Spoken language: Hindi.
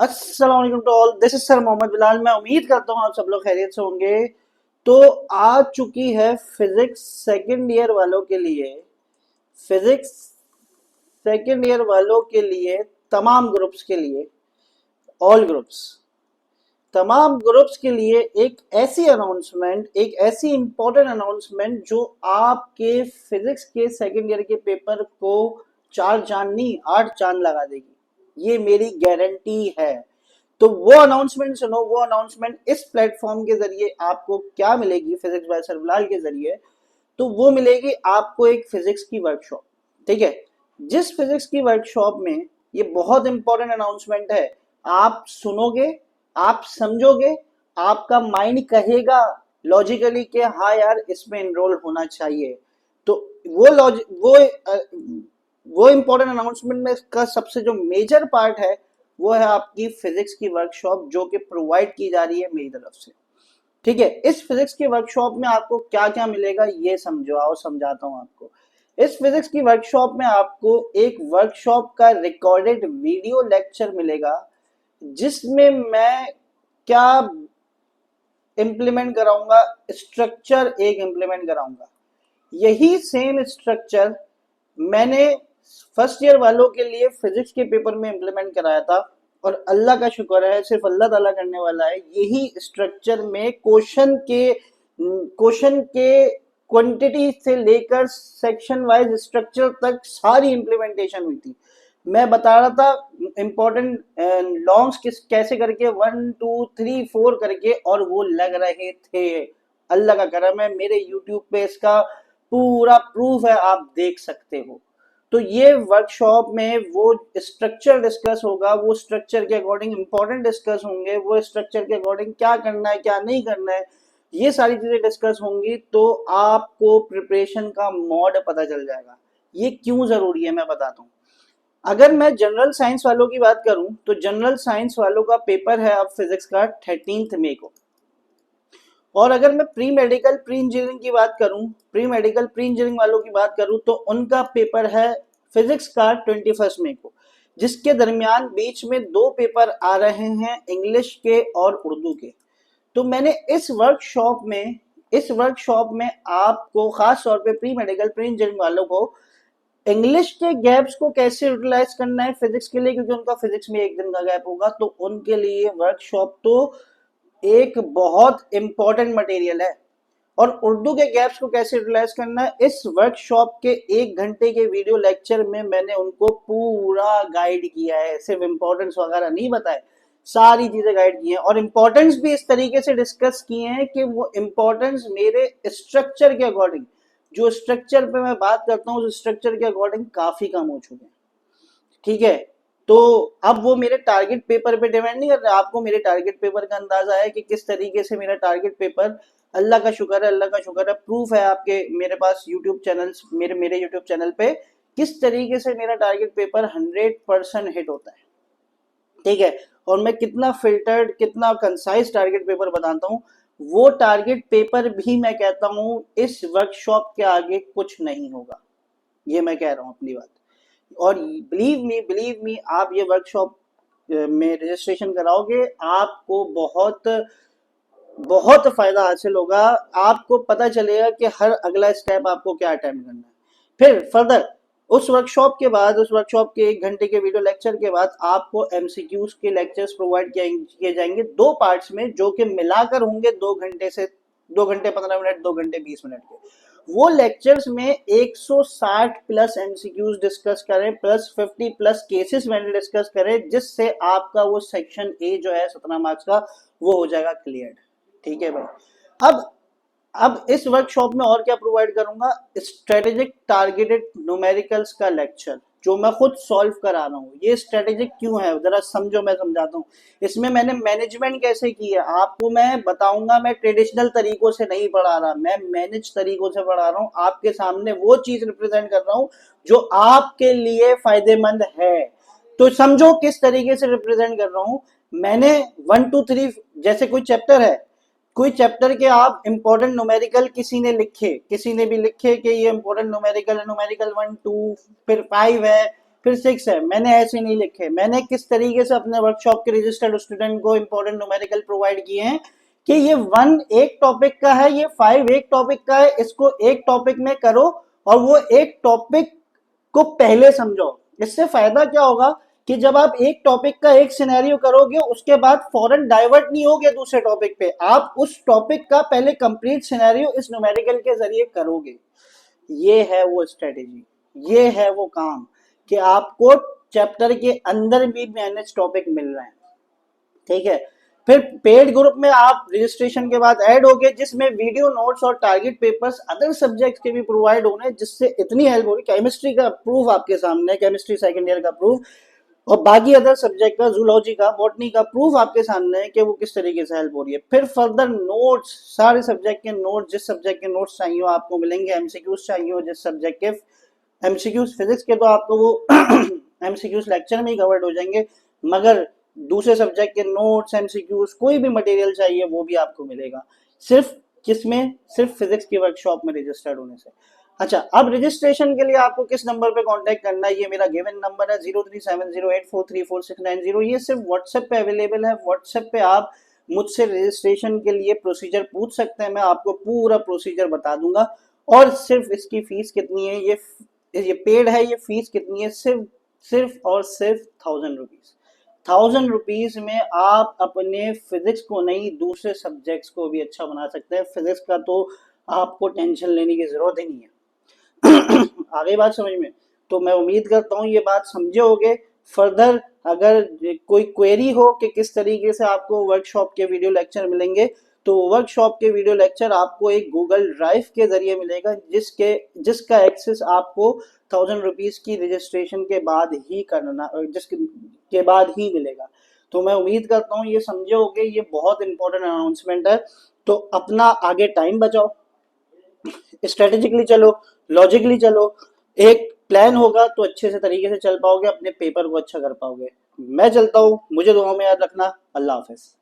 अस्सलाम वालेकुम to all, this is sir Mohammad Bilal. मैं उम्मीद करता हूँ आप सब लोग खैरियत से होंगे। तो आ चुकी है फिजिक्स सेकंड ईयर वालों के लिए, फिजिक्स सेकंड ईयर वालों के लिए, तमाम ग्रुप्स के लिए, ऑल ग्रुप्स, तमाम ग्रुप्स के लिए एक ऐसी अनाउंसमेंट, एक ऐसी इंपॉर्टेंट अनाउंसमेंट जो आपके फिजिक्स के सेकंड ईयर के पेपर को चार चांद नहीं 8 चांद लगा देगी। ये मेरी गारंटी है। तो वो अनाउंसमेंट सुनो, वो अनाउंसमेंट इस प्लेटफॉर्म के जरिए आपको क्या मिलेगी, फिजिक्स बाय सर बिलाल के जरिए। तो वो मिलेगी आपको एक फिजिक्स की वर्कशॉप। ठीक है, जिस फिजिक्स की वर्कशॉप में ये बहुत इंपॉर्टेंट अनाउंसमेंट है, आप सुनोगे, आप समझोगे, आपका माइंड कहेगा लॉजिकली कि हाँ यार इसमें एनरोल होना चाहिए। तो वो लॉजिक वो इंपॉर्टेंट अनाउंसमेंट में का सबसे जो मेजर पार्ट है वो है आपकी फिजिक्स की वर्कशॉप, जो कि प्रोवाइड की जा रही है मेरी तरफ से। ठीक है, इस फिजिक्स की वर्कशॉप में आपको क्या क्या मिलेगा ये समझो, आओ समझाता हूँ आपको। इस फिजिक्स की वर्कशॉप में आपको एक वर्कशॉप का रिकॉर्डेड वीडियो लेक्चर मिलेगा, जिसमें मैं क्या इम्प्लीमेंट कराऊंगा, स्ट्रक्चर एक इम्प्लीमेंट कराऊंगा। यही सेम स्ट्रक्चर मैंने फर्स्ट ईयर वालों के लिए फिजिक्स के पेपर में इम्प्लीमेंट कराया था, और अल्लाह का शुक्र है, सिर्फ अल्लाह ताला करने वाला है, यही स्ट्रक्चर में क्वेश्चन के क्वांटिटी से लेकर सेक्शन वाइज स्ट्रक्चर तक सारी इम्प्लीमेंटेशन हुई थी। मैं बता रहा था इंपॉर्टेंट लॉन्ग्स किस कैसे करके 1 2 3 4 करके, और वो लग रहे थे। अल्लाह का करम है, मेरे यूट्यूब पे इसका पूरा प्रूफ है, आप देख सकते हो। तो ये वर्कशॉप में वो स्ट्रक्चर डिस्कस होगा, वो स्ट्रक्चर के अकॉर्डिंग इंपॉर्टेंट डिस्कस होंगे, वो स्ट्रक्चर के अकॉर्डिंग क्या करना है क्या नहीं करना है, ये सारी चीजें डिस्कस होंगी। तो आपको प्रिपरेशन का मोड पता चल जाएगा। ये क्यों जरूरी है मैं बताता हूँ। अगर मैं जनरल साइंस वालों की बात करूं तो जनरल साइंस वालों का पेपर है अब फिजिक्स का 13 मई को। और अगर मैं प्री मेडिकल प्री इंजीनियरिंग की बात करूं, प्री मेडिकल प्री इंजीनियरिंग वालों की बात करूं, तो उनका पेपर है फिजिक्स का 21 मई को, जिसके दरमियान बीच में दो पेपर आ रहे हैं, इंग्लिश के और उर्दू के। तो मैंने इस वर्कशॉप में आपको खास तौर पे प्री मेडिकल प्री इंजीनियरिंग वालों को इंग्लिश के गैप्स को कैसे यूटिलाइज करना है फिजिक्स के लिए, क्योंकि उनका फिजिक्स में 1 दिन का गैप होगा, तो उनके लिए वर्कशॉप तो एक बहुत इंपॉर्टेंट मटेरियल है। और उर्दू के गैप्स को कैसे यूटिलाइज करना है, इस वर्कशॉप के 1 घंटे के वीडियो लेक्चर में मैंने उनको पूरा गाइड किया है। सिर्फ इंपॉर्टेंस वगैरह नहीं बताए, सारी चीजें गाइड की हैं, और इंपॉर्टेंस भी इस तरीके से डिस्कस किए हैं कि वो इंपॉर्टेंस मेरे स्ट्रक्चर के अकॉर्डिंग, जो स्ट्रक्चर पे मैं बात करता हूँ उस स्ट्रक्चर के अकॉर्डिंग काफी कम हो चुके हैं। ठीक है, तो अब वो मेरे टारगेट पेपर पे डिपेंड नहीं कर रहा। आपको मेरे टारगेट पेपर का अंदाजा है कि किस तरीके से मेरा टारगेट पेपर, अल्लाह का शुक्र है, अल्लाह का शुक्र है, प्रूफ है आपके मेरे पास यूट्यूब चैनल्स, मेरे मेरे यूट्यूब चैनल पे किस तरीके से मेरा टारगेट पेपर 100% हिट होता है। ठीक है, और मैं कितना फिल्टर्ड, कितना कंसाइज टारगेट पेपर बताता हूँ। वो टारगेट पेपर भी मैं कहता हूँ इस वर्कशॉप के आगे कुछ नहीं होगा, ये मैं कह रहा हूँ अपनी बात। और बिलीव मी आप ये वर्कशॉप में रजिस्ट्रेशन कराओगे, आपको बहुत बहुत फायदा हासिल होगा। आपको पता चलेगा कि हर अगला स्टेप आपको क्या अटेम्प्ट करना है। फिर फर्दर उस वर्कशॉप के 1 घंटे के वीडियो लेक्चर के बाद आपको एमसीक्यूज के लेक्चर्स प्रोवाइड किए जाएंगे 2 पार्ट्स में, जो कि मिलाकर होंगे 2 घंटे से 2 घंटे 15 मिनट, 2 घंटे 20 मिनट के। वो लेक्चर्स में 160 प्लस एमसीक्यूज डिस्कस करें, प्लस 50 प्लस केसेस मैंने डिस्कस करें, जिससे आपका वो सेक्शन ए जो है 17 मार्क्स का, वो हो जाएगा क्लियर। ठीक है भाई। अब इस वर्कशॉप में और क्या प्रोवाइड करूंगा, स्ट्रेटेजिक टारगेटेड न्यूमेरिकल्स का लेक्चर, जो मैं खुद सॉल्व करा रहा हूँ। ये स्ट्रेटेजिक क्यों है जरा समझो, मैं समझाता हूँ। इसमें मैंने मैनेजमेंट कैसे की है आपको मैं बताऊंगा। मैं ट्रेडिशनल तरीकों से नहीं पढ़ा रहा, मैं मैनेज तरीकों से पढ़ा रहा हूँ। आपके सामने वो चीज रिप्रेजेंट कर रहा हूँ जो आपके लिए फायदेमंद है। तो समझो किस तरीके से रिप्रेजेंट कर रहा हूँ। मैंने 1 2 3, जैसे कोई चैप्टर है, कोई चैप्टर के आप इंपॉर्टेंट न्यूमेरिकल किसी ने भी लिखे कि ये इंपॉर्टेंट न्यूमेरिकल है, न्यूमेरिकल 1 2 फिर 5 है, फिर 6 है, मैंने ऐसे नहीं लिखे, मैंने किस तरीके से अपने वर्कशॉप के रजिस्टर्ड स्टूडेंट को इंपॉर्टेंट न्यूमेरिकल प्रोवाइड किए हैं कि ये 1 एक टॉपिक का है, ये 5 एक टॉपिक का है, इसको एक टॉपिक में करो और वो एक टॉपिक को पहले समझो। इससे फायदा क्या होगा कि जब आप एक टॉपिक का एक सिनेरियो करोगे उसके बाद फौरन डाइवर्ट नहीं होगे दूसरे टॉपिक पे, आप उस टॉपिक का पहले कंप्लीट सिनेरियो इस न्यूमेरिकल के जरिए करोगे। ये है वो स्ट्रेटेजी, ये है वो काम कि आपको चैप्टर के अंदर भी मैनेज टॉपिक मिल रहे हैं, ठीक है। फिर पेड ग्रुप में आप रजिस्ट्रेशन के बाद ऐड हो गए, जिसमें वीडियो नोट्स और टारगेट पेपर्स अदर सब्जेक्ट के भी प्रोवाइड हो रहे हैं, जिससे इतनी हेल्प हो रही है। केमिस्ट्री का प्रूफ आपके सामने, केमिस्ट्री सेकंड ईयर का प्रूफ, और बाकी अदर सब्जेक्ट का, जूलॉजी का, बॉटनी का प्रूफ आपके सामने है कि वो किस तरीके से हेल्प हो रही है। फिर फर्दर नोट्स, सारे सब्जेक्ट के नोट्स, जिस सब्जेक्ट के नोट्स चाहिए आपको मिलेंगे, एमसीक्यूज चाहिए हो जिस सब्जेक्ट के, एमसीक्यूज फिजिक्स के तो आपको वो एमसीक्यूज लेक्चर में ही कवर्ड हो जाएंगे, मगर दूसरे सब्जेक्ट के नोट्स, एमसीक्यूज, कोई भी मटेरियल चाहिए वो भी आपको मिलेगा, सिर्फ किसमें, सिर्फ फिजिक्स की वर्कशॉप में रजिस्टर्ड होने से। अच्छा, अब रजिस्ट्रेशन के लिए आपको किस नंबर पे कांटेक्ट करना है, ये मेरा गिवन नंबर है 0370843469, ये सिर्फ व्हाट्सएप पे अवेलेबल है। व्हाट्सएप पे आप मुझसे रजिस्ट्रेशन के लिए प्रोसीजर पूछ सकते हैं, मैं आपको पूरा प्रोसीजर बता दूंगा। और सिर्फ इसकी फीस कितनी है, ये पेड है, ये फीस कितनी है, सिर्फ सिर्फ और सिर्फ 1000 रुपीज। 1000 रुपीज में आप अपने फिजिक्स को नहीं, दूसरे सब्जेक्ट्स को भी अच्छा बना सकते हैं। फिजिक्स का तो आपको टेंशन लेने की जरूरत ही नहीं है। आ गई बात समझ में? तो मैं उम्मीद करता हूँ ये बात समझे होगे। फर्दर अगर कोई क्वेरी हो कि किस तरीके से आपको वर्कशॉप के वीडियो लेक्चर मिलेंगे, तो वर्कशॉप के वीडियो लेक्चर आपको एक गूगल ड्राइव के जरिए मिलेगा, जिसका एक्सेस आपको 1000 रुपीज की रजिस्ट्रेशन के बाद ही करना, जिसके बाद ही मिलेगा। तो मैं उम्मीद करता हूँ ये समझे होगे, ये बहुत इंपॉर्टेंट अनाउंसमेंट है। तो अपना आगे टाइम बचाओ, स्ट्रेटेजिकली चलो, लॉजिकली चलो, एक प्लान होगा तो अच्छे से तरीके से चल पाओगे, अपने पेपर को अच्छा कर पाओगे। मैं चलता हूँ, मुझे दुआ में याद रखना। अल्लाह हाफिज।